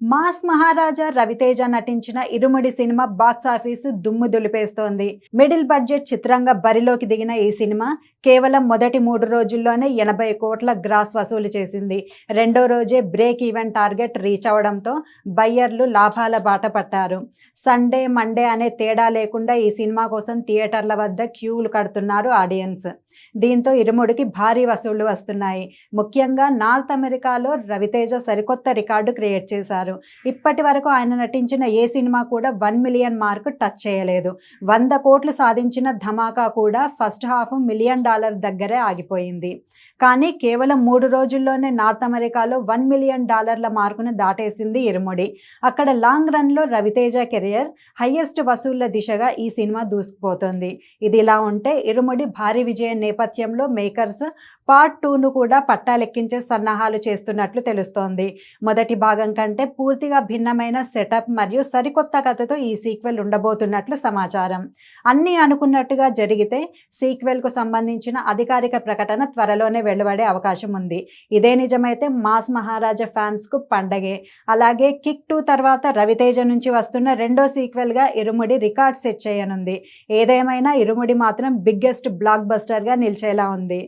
Mass మహారాజా రవితేజ నటించిన ఇరుముడి cinema box office దుమ్ము దులిపేస్తోంది. Middle budget చిత్రంగా బరిలోకి దిగిన ఈ సినిమా కేవలం మొదటి 3 రోజుల్లోనే 80 కోట్ల గ్రాస్ వసూలు చేసింది. రెండో రోజే బ్రేక్ ఈవెన్ టార్గెట్ రీచ్ అవడంతో బయ్యర్లు లాభాల బాట పట్టారు. సండే మండే అనే తేడా లేకుండా ఈ సినిమా కోసం థియేటర్ల వద్ద క్యూలు కడుతున్నారు ఆడియన్స్. దీంతో ఇరుముడికి భారీ వసూళ్లు వస్తున్నాయి. ముఖ్యంగా నార్త్ అమెరికాలో రవితేజ సరికొత్త రికార్డు క్రియేట్ చేశారు. ఇప్పటి వరకు ఆయన నటించిన ఏ సినిమా కూడా 1 మిలియన్ మార్క్ టచ్ చేయలేదు. 100 కోట్లు సాధించిన ధమాకా కూడా ఫస్ట్ హాఫ్ $1 మిలియన్ దగ్గరే ఆగిపోయింది. కానీ కేవలం 3 రోజుల్లోనే నార్త్ అమెరికాలో $1 మిలియన్ మార్కును దాటేసింది ఇరుముడి. అక్కడ లాంగ్ రన్లో రవితేజ కెరియర్ హైయెస్ట్ వసూళ్ల దిశగా ఈ సినిమా దూసుకుపోతుంది. ఇది ఇలా ఉంటే ఇరుముడి భారీ విజయం నేపథ్యంలో మేకర్స్ పార్ట్ 2ను కూడా పట్టాలెక్కించే సన్నాహాలు చేస్తున్నట్లు తెలుస్తోంది. మొదటి భాగం కంటే పూర్తిగా భిన్నమైన సెటప్ మరియు సరికొత్త కథతో ఈ సీక్వెల్ ఉండబోతున్నట్లు సమాచారం. అన్నీ అనుకున్నట్టుగా జరిగితే సీక్వెల్కు సంబంధించిన అధికారిక ప్రకటన త్వరలోనే వెలువడే అవకాశం ఉంది. ఇదే నిజమైతే మాస్ మహారాజా ఫ్యాన్స్కు పండగే. అలాగే కిక్ 2 తర్వాత రవితేజ నుంచి వస్తున్న రెండో సీక్వెల్గా ఇరుముడి రికార్డ్ సెట్ చేయనుంది. ఏదేమైనా ఇరుముడి మాత్రం బిగ్గెస్ట్ బ్లాక్ బస్టర్గా నిలిచేలా ఉంది.